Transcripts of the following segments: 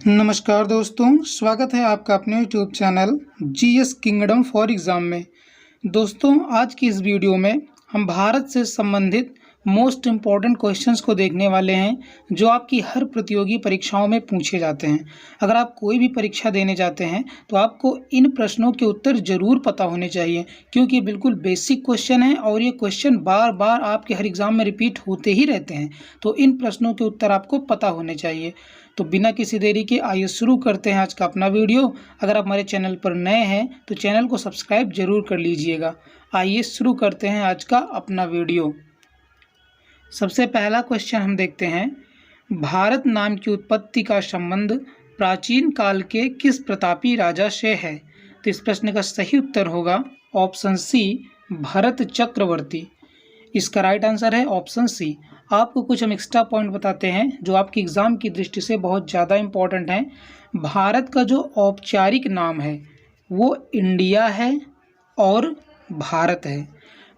नमस्कार दोस्तों, स्वागत है आपका अपने YouTube channel GS kingdom for exam में। दोस्तों, आज की इस वीडियो में हम भारत से संबंधित मोस्ट इम्पॉर्टेंट क्वेश्चंस को देखने वाले हैं जो आपकी हर प्रतियोगी परीक्षाओं में पूछे जाते हैं। अगर आप कोई भी परीक्षा देने जाते हैं तो आपको इन प्रश्नों के उत्तर ज़रूर पता होने चाहिए, क्योंकि बिल्कुल बेसिक क्वेश्चन है और ये क्वेश्चन बार बार आपके हर एग्ज़ाम में रिपीट होते ही रहते हैं। तो इन प्रश्नों के उत्तर आपको पता होने चाहिए। तो बिना किसी देरी के आइए शुरू करते हैं आज का अपना वीडियो। अगर आप हमारे चैनल पर नए हैं तो चैनल को सब्सक्राइब जरूर कर लीजिएगा। आइए शुरू करते हैं आज का अपना वीडियो। सबसे पहला क्वेश्चन हम देखते हैं, भारत नाम की उत्पत्ति का संबंध प्राचीन काल के किस प्रतापी राजा से है? तो इस प्रश्न का सही उत्तर होगा ऑप्शन सी, भरत चक्रवर्ती। इसका राइट आंसर है ऑप्शन सी। आपको कुछ हम एक्स्ट्रा पॉइंट बताते हैं जो आपकी एग्ज़ाम की दृष्टि से बहुत ज़्यादा इम्पोर्टेंट हैं। भारत का जो औपचारिक नाम है वो इंडिया है और भारत है।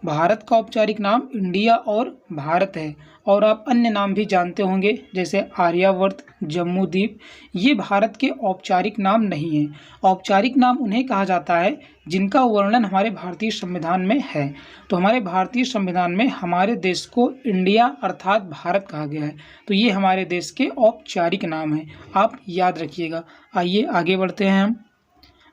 भारत का औपचारिक नाम इंडिया और भारत है। और आप अन्य नाम भी जानते होंगे जैसे आर्यावर्त, जम्मूद्वीप। ये भारत के औपचारिक नाम नहीं हैं। औपचारिक नाम उन्हें कहा जाता है जिनका वर्णन हमारे भारतीय संविधान में है। तो हमारे भारतीय संविधान में हमारे देश को इंडिया अर्थात भारत कहा गया है। तो ये हमारे देश के औपचारिक नाम हैं, आप याद रखिएगा। आइए आगे बढ़ते हैं हम।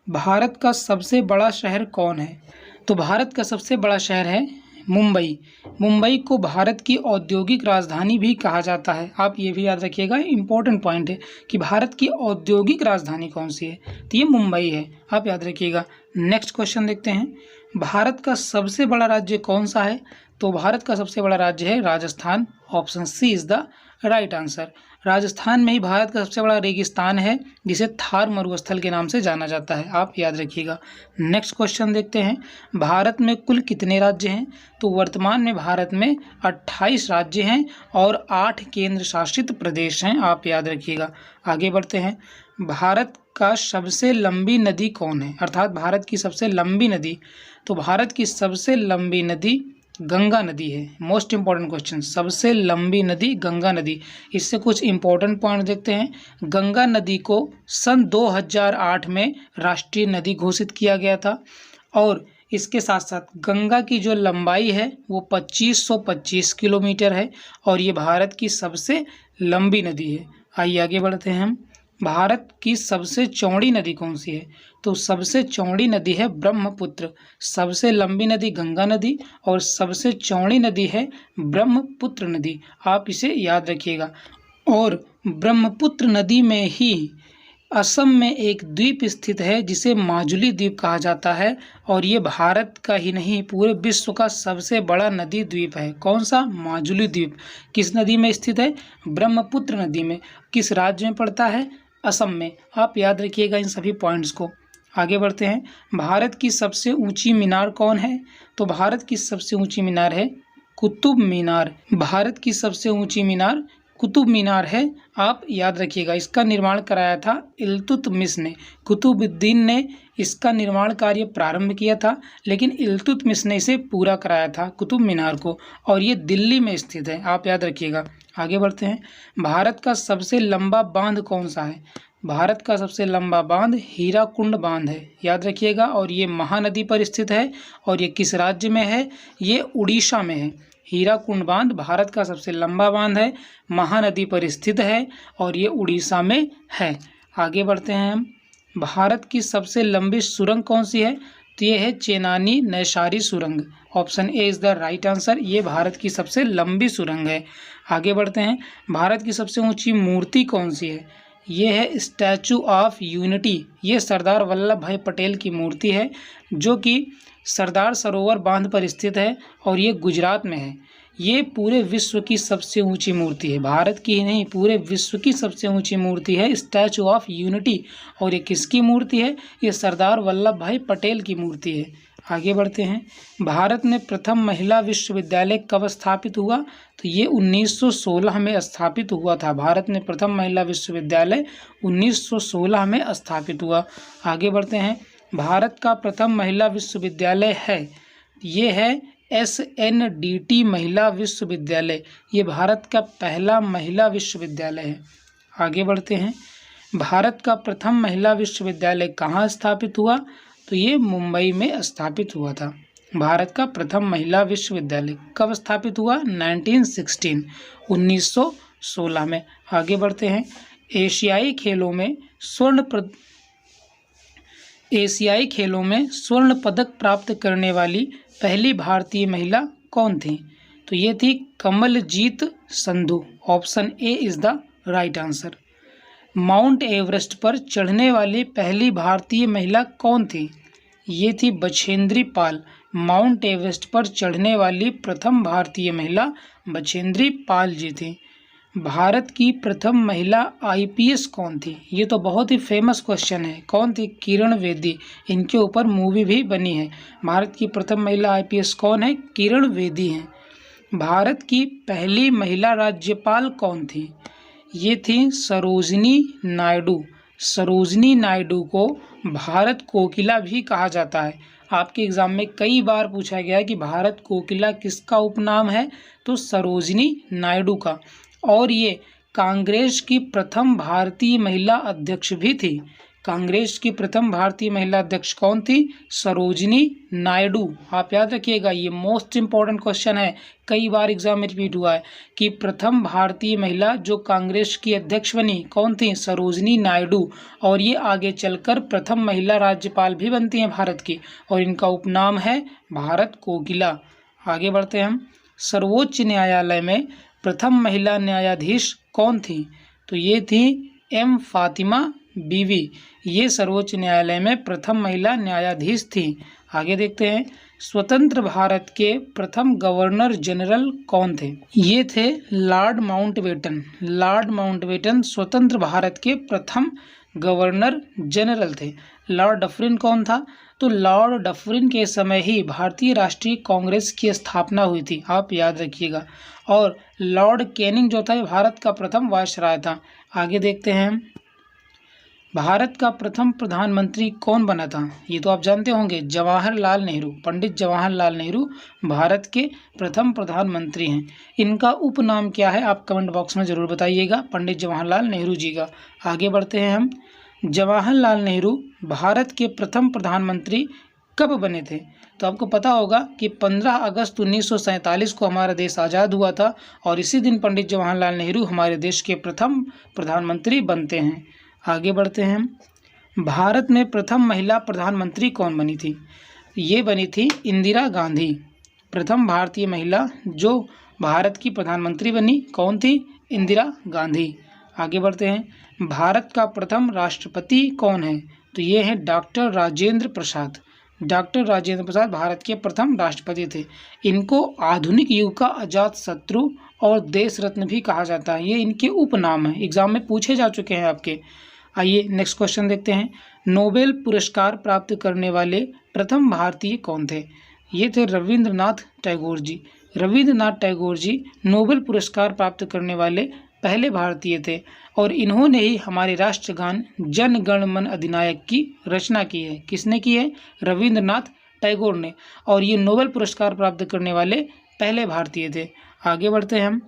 भारत का सबसे बड़ा शहर कौन है? तो भारत का सबसे बड़ा शहर है मुंबई। मुंबई को भारत की औद्योगिक राजधानी भी कहा जाता है। आप ये भी याद रखिएगा, इंपॉर्टेंट पॉइंट है कि भारत की औद्योगिक राजधानी कौन सी है, तो ये मुंबई है, आप याद रखिएगा। नेक्स्ट क्वेश्चन देखते हैं, भारत का सबसे बड़ा राज्य कौन सा है? तो भारत का सबसे बड़ा राज्य है Rajasthan. Option C is the right answer. Rajasthan में ही भारत का सबसे बड़ा रेगिस्तान है जिसे थार मरुस्थल के नाम से जाना जाता है, आप याद रखिएगा। नेक्स्ट क्वेश्चन देखते हैं, भारत में कुल कितने राज्य हैं? तो वर्तमान में भारत में 28 राज्य हैं और 8 केंद्र शासित प्रदेश हैं, आप याद रखिएगा। आगे बढ़ते हैं, भारत का सबसे लंबी नदी कौन है? अर्थात भारत की सबसे लंबी नदी। तो भारत की सबसे लंबी नदी गंगा नदी है। मोस्ट इम्पॉर्टेंट क्वेश्चन, सबसे लंबी नदी गंगा नदी। इससे कुछ इम्पोर्टेंट पॉइंट देखते हैं। गंगा नदी को सन 2008 में राष्ट्रीय नदी घोषित किया गया था और इसके साथ साथ गंगा की जो लंबाई है वो 2525 किलोमीटर है और ये भारत की सबसे लंबी नदी है। आइए आगे बढ़ते हैं हम। भारत की सबसे चौड़ी नदी कौन सी है? तो सबसे चौड़ी नदी है ब्रह्मपुत्र। सबसे लंबी नदी गंगा नदी और सबसे चौड़ी नदी है ब्रह्मपुत्र नदी, आप इसे याद रखिएगा। और ब्रह्मपुत्र नदी में ही असम में एक द्वीप स्थित है जिसे माजुली द्वीप कहा जाता है और ये भारत का ही नहीं पूरे विश्व का सबसे बड़ा नदी द्वीप है। कौन सा? माजुली द्वीप। किस नदी में स्थित है? ब्रह्मपुत्र नदी में। किस राज्य में पड़ता है? असम में। आप याद रखिएगा इन सभी पॉइंट्स को। आगे बढ़ते हैं, भारत की सबसे ऊंची मीनार कौन है? तो भारत की सबसे ऊंची मीनार है कुतुब मीनार। भारत की सबसे ऊंची मीनार कुतुब मीनार है, आप याद रखिएगा। इसका निर्माण कराया था इल्तुतमिश ने। कुतुबुद्दीन ने इसका निर्माण कार्य प्रारंभ किया था लेकिन इल्तुतमिश ने इसे पूरा कराया था कुतुब मीनार को, और ये दिल्ली में स्थित है, आप याद रखिएगा। आगे बढ़ते हैं, भारत का सबसे लंबा बांध कौन सा है? भारत का सबसे लंबा बांध हीराकुंड बांध है, याद रखिएगा। और ये महानदी पर स्थित है और ये किस राज्य में है? ये उड़ीसा में है। हीराकुंड बांध भारत का सबसे लंबा बांध है, महानदी पर स्थित है और ये उड़ीसा में है। आगे बढ़ते हैं हम, भारत की सबसे लंबी सुरंग कौन सी है? तो ये है चेनानी नैशारी सुरंग। Option A is the right answer. ये भारत की सबसे लंबी सुरंग है। आगे बढ़ते हैं, भारत की सबसे ऊंची मूर्ति कौन सी है? ये है स्टैचू ऑफ यूनिटी। ये सरदार वल्लभ भाई पटेल की मूर्ति है जो कि सरदार सरोवर बांध पर स्थित है और ये गुजरात में है। ये पूरे विश्व की सबसे ऊंची मूर्ति है, भारत की ही नहीं पूरे विश्व की सबसे ऊंची मूर्ति है स्टैचू ऑफ यूनिटी। और ये किसकी मूर्ति है? ये सरदार वल्लभ भाई पटेल की मूर्ति है। आगे बढ़ते हैं, भारत में प्रथम महिला विश्वविद्यालय कब स्थापित हुआ? तो ये 1916 में स्थापित हुआ था। भारत में प्रथम महिला विश्वविद्यालय 1916 में स्थापित हुआ। आगे बढ़ते हैं, भारत का प्रथम महिला विश्वविद्यालय है, ये है SNDT महिला विश्वविद्यालय। ये भारत का पहला महिला विश्वविद्यालय है। आगे बढ़ते हैं, भारत का प्रथम महिला विश्वविद्यालय कहाँ स्थापित हुआ? तो ये मुंबई में स्थापित हुआ था। भारत का प्रथम महिला विश्वविद्यालय कब स्थापित हुआ? 1916 में। आगे बढ़ते हैं। एशियाई खेलों में स्वर्ण पदक प्राप्त करने वाली पहली भारतीय महिला कौन थी? तो ये थी Kamaljit Sandhu. Option A is the right answer. Mount Everest पर चढ़ने वाली पहली भारतीय महिला कौन थी? ये थी बछेंद्री पाल। माउंट एवरेस्ट पर चढ़ने वाली प्रथम भारतीय महिला बछेंद्री पाल जी थी। भारत की प्रथम महिला आईपीएस कौन थी? ये तो बहुत ही फेमस क्वेश्चन है। कौन थी? किरण बेदी। इनके ऊपर मूवी भी बनी है। भारत की प्रथम महिला आईपीएस कौन है? किरण बेदी हैं। भारत की पहली महिला राज्यपाल कौन थी? ये थी सरोजनी नायडू। सरोजनी नायडू को भारत कोकिला भी कहा जाता है। आपके एग्जाम में कई बार पूछा गया है कि भारत कोकिला किसका उपनाम है? तो सरोजनी नायडू का। और ये कांग्रेस की प्रथम भारतीय महिला अध्यक्ष भी थी। कांग्रेस की प्रथम भारतीय महिला अध्यक्ष कौन थी? सरोजनी नायडू। आप याद रखिएगा, ये मोस्ट इम्पॉर्टेंट क्वेश्चन है। कई बार एग्जाम में रिपीट हुआ है कि प्रथम भारतीय महिला जो कांग्रेस की अध्यक्ष बनी कौन थी? सरोजनी नायडू। और ये आगे चलकर प्रथम महिला राज्यपाल भी बनती हैं भारत की, और इनका उपनाम है भारत कोकिला। आगे बढ़ते हैं हम। सर्वोच्च न्यायालय में प्रथम महिला न्यायाधीश कौन थी? तो ये थी एम फातिमा बीवी। ये सर्वोच्च न्यायालय में प्रथम महिला न्यायाधीश थी। आगे देखते हैं। स्वतंत्र भारत के प्रथम गवर्नर जनरल कौन थे? ये थे लॉर्ड माउंटबेटन। लॉर्ड माउंटबेटन स्वतंत्र भारत के प्रथम गवर्नर जनरल थे। लॉर्ड डफरिन कौन था? तो लॉर्ड डफरिन के समय ही भारतीय राष्ट्रीय कांग्रेस की स्थापना हुई थी, आप याद रखिएगा। और लॉर्ड कैनिंग जो था भारत का प्रथम वायसराय था। आगे देखते हैं। भारत का प्रथम प्रधानमंत्री कौन बना था? ये तो आप जानते होंगे, जवाहरलाल नेहरू। पंडित जवाहरलाल नेहरू भारत के प्रथम प्रधानमंत्री हैं। इनका उपनाम क्या है? आप कमेंट बॉक्स में ज़रूर बताइएगा, पंडित जवाहरलाल नेहरू जी का। आगे बढ़ते हैं हम। जवाहरलाल नेहरू भारत के प्रथम प्रधानमंत्री कब बने थे? तो आपको पता होगा कि 15 अगस्त 1947 को हमारा देश आज़ाद हुआ था, और इसी दिन पंडित जवाहरलाल नेहरू हमारे देश के प्रथम प्रधानमंत्री बनते हैं। आगे बढ़ते हैं। भारत में प्रथम महिला प्रधानमंत्री कौन बनी थी? ये बनी थी इंदिरा गांधी। प्रथम भारतीय महिला जो भारत की प्रधानमंत्री बनी कौन थी? इंदिरा गांधी। आगे बढ़ते हैं। भारत का प्रथम राष्ट्रपति कौन है? तो ये हैं डॉक्टर राजेंद्र प्रसाद। डॉक्टर राजेंद्र प्रसाद भारत के प्रथम राष्ट्रपति थे। इनको आधुनिक युग का अजात शत्रु और देश रत्न भी कहा जाता है। ये इनके उपनाम हैं, एग्जाम में पूछे जा चुके हैं आपके। आइए नेक्स्ट क्वेश्चन देखते हैं। नोबेल पुरस्कार प्राप्त करने वाले प्रथम भारतीय कौन थे? ये थे रविंद्रनाथ टैगोर जी। रविंद्रनाथ टैगोर जी नोबेल पुरस्कार प्राप्त करने वाले पहले भारतीय थे, और इन्होंने ही हमारे राष्ट्रगान जन गण मन अधिनायक की रचना की है। किसने की है? रविंद्रनाथ टैगोर ने। और ये नोबेल पुरस्कार प्राप्त करने वाले पहले भारतीय थे। आगे बढ़ते हैं हम।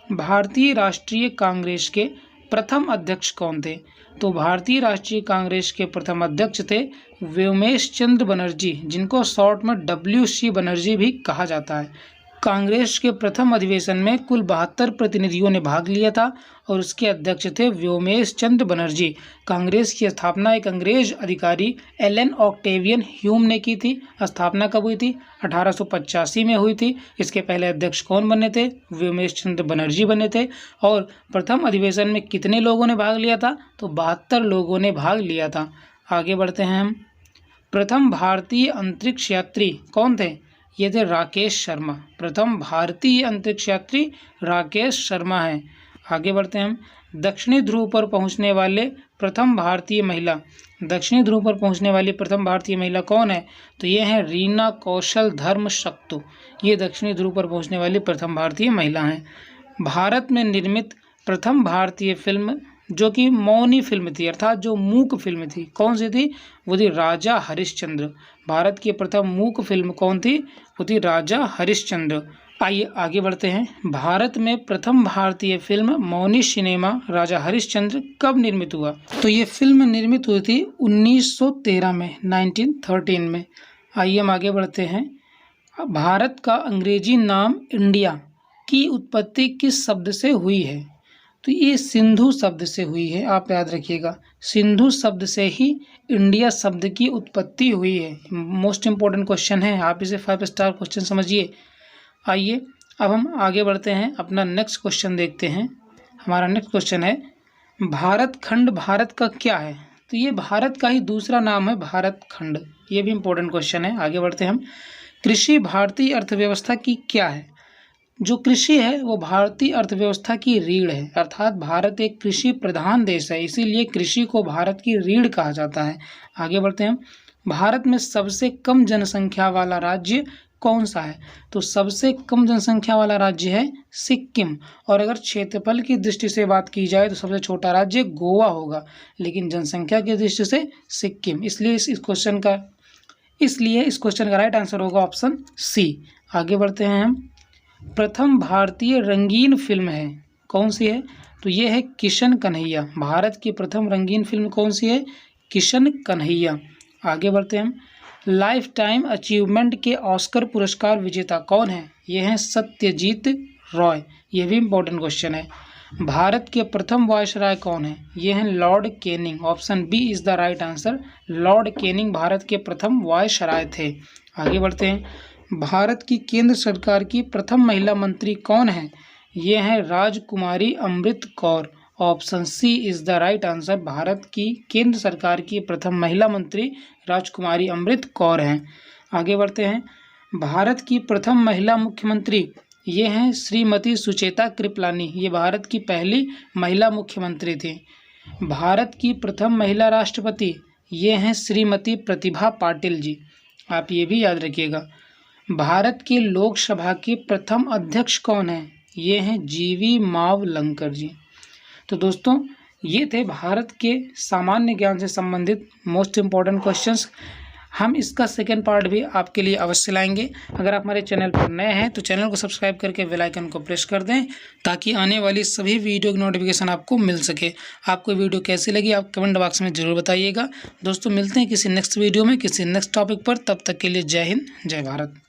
भारतीय राष्ट्रीय कांग्रेस के प्रथम अध्यक्ष कौन थे? तो भारतीय राष्ट्रीय कांग्रेस के प्रथम अध्यक्ष थे व्योमेश चंद्र बनर्जी, जिनको शॉर्ट में WC बनर्जी भी कहा जाता है। कांग्रेस के प्रथम अधिवेशन में कुल 72 प्रतिनिधियों ने भाग लिया था, और उसके अध्यक्ष थे व्योमेश चंद्र बनर्जी। कांग्रेस की स्थापना एक अंग्रेज अधिकारी एलन ऑक्टेवियन ह्यूम ने की थी। स्थापना कब हुई थी? 1885 में हुई थी। इसके पहले अध्यक्ष कौन बने थे? व्योमेश चंद्र बनर्जी बने थे। और प्रथम अधिवेशन में कितने लोगों ने भाग लिया था? तो 72 लोगों ने भाग लिया था। आगे बढ़ते हैं हम। प्रथम भारतीय अंतरिक्ष यात्री कौन थे? ये थे राकेश शर्मा। प्रथम भारतीय अंतरिक्ष यात्री राकेश शर्मा हैं। आगे बढ़ते हैं हम। दक्षिणी ध्रुव पर पहुंचने वाले प्रथम भारतीय महिला। दक्षिणी ध्रुव पर पहुंचने वाली प्रथम भारतीय महिला कौन है? तो ये हैं रीना कौशल धर्मशक्तु। ये दक्षिणी ध्रुव पर पहुंचने वाली प्रथम भारतीय महिला हैं। भारत में निर्मित प्रथम भारतीय फिल्म जो कि मौनी फिल्म थी, अर्थात जो मूक फिल्म थी, कौन सी थी? वो थी राजा हरिश्चंद्र। भारत की प्रथम मूक फिल्म कौन थी? वो थी राजा हरिश्चंद्र। आइए आगे बढ़ते हैं। भारत में प्रथम भारतीय फिल्म मौनी सिनेमा राजा हरिश्चंद्र कब निर्मित हुआ? तो ये फिल्म निर्मित हुई थी 1913 में, 1913 में। आइए हम आगे बढ़ते हैं। भारत का अंग्रेजी नाम इंडिया की उत्पत्ति किस शब्द से हुई है? तो ये सिंधु शब्द से हुई है, आप याद रखिएगा। सिंधु शब्द से ही इंडिया शब्द की उत्पत्ति हुई है। मोस्ट इम्पोर्टेंट क्वेश्चन है, आप इसे 5 स्टार क्वेश्चन समझिए। आइए अब हम आगे बढ़ते हैं, अपना नेक्स्ट क्वेश्चन देखते हैं। हमारा नेक्स्ट क्वेश्चन है, भारत खंड भारत का क्या है? तो ये भारत का ही दूसरा नाम है, भारत खंड। ये भी इम्पोर्टेंट क्वेश्चन है। आगे बढ़ते हैं हम। कृषि भारतीय अर्थव्यवस्था की क्या है? जो कृषि है वो भारतीय अर्थव्यवस्था की रीढ़ है, अर्थात भारत एक कृषि प्रधान देश है, इसीलिए कृषि को भारत की रीढ़ कहा जाता है। आगे बढ़ते हैं। भारत में सबसे कम जनसंख्या वाला राज्य कौन सा है? तो सबसे कम जनसंख्या वाला राज्य है सिक्किम। और अगर क्षेत्रफल की दृष्टि से बात की जाए तो सबसे छोटा राज्य गोवा होगा, लेकिन जनसंख्या की दृष्टि से सिक्किम। इसलिए इस क्वेश्चन का राइट आंसर होगा ऑप्शन सी। आगे बढ़ते हैं हम। प्रथम भारतीय रंगीन फिल्म है, कौन सी है? तो ये है किशन कन्हैया। भारत की प्रथम रंगीन फिल्म कौन सी है? किशन कन्हैया। आगे बढ़ते हैं हम। लाइफ टाइम अचीवमेंट के ऑस्कर पुरस्कार विजेता कौन है? ये हैं सत्यजीत रॉय। ये भी इम्पोर्टेंट क्वेश्चन है। भारत के प्रथम वायसराय कौन है? ये हैं Lord Canning. Option B is the right answer. Lord Canning Bharat के प्रथम वायसराय थे। आगे बढ़ते हैं। भारत की केंद्र सरकार की प्रथम महिला मंत्री कौन है? ये हैं Rajkumari Amrit Kaur. Option C is the right answer. Bharat की केंद्र सरकार की प्रथम महिला मंत्री राजकुमारी अमृत कौर हैं। आगे बढ़ते हैं। भारत की प्रथम महिला मुख्यमंत्री ये हैं श्रीमती सुचेता कृपलानी। ये भारत की पहली महिला मुख्यमंत्री थी। भारत की प्रथम महिला राष्ट्रपति ये हैं श्रीमती प्रतिभा पाटिल जी। आप ये भी याद रखिएगा। भारत की लोकसभा के प्रथम अध्यक्ष कौन हैं? ये हैं जीवी मावलंकर जी। तो दोस्तों ये थे भारत के सामान्य ज्ञान से संबंधित मोस्ट इम्पॉर्टेंट क्वेश्चंस। हम इसका सेकेंड पार्ट भी आपके लिए अवश्य लाएंगे। अगर आप हमारे चैनल पर नए हैं तो चैनल को सब्सक्राइब करके बेल आइकन को प्रेस कर दें, ताकि आने वाली सभी वीडियो की नोटिफिकेशन आपको मिल सके। आपको वीडियो कैसी लगी आप कमेंट बॉक्स में ज़रूर बताइएगा। दोस्तों मिलते हैं किसी नेक्स्ट वीडियो में किसी नेक्स्ट टॉपिक पर। तब तक के लिए जय हिंद, जय भारत।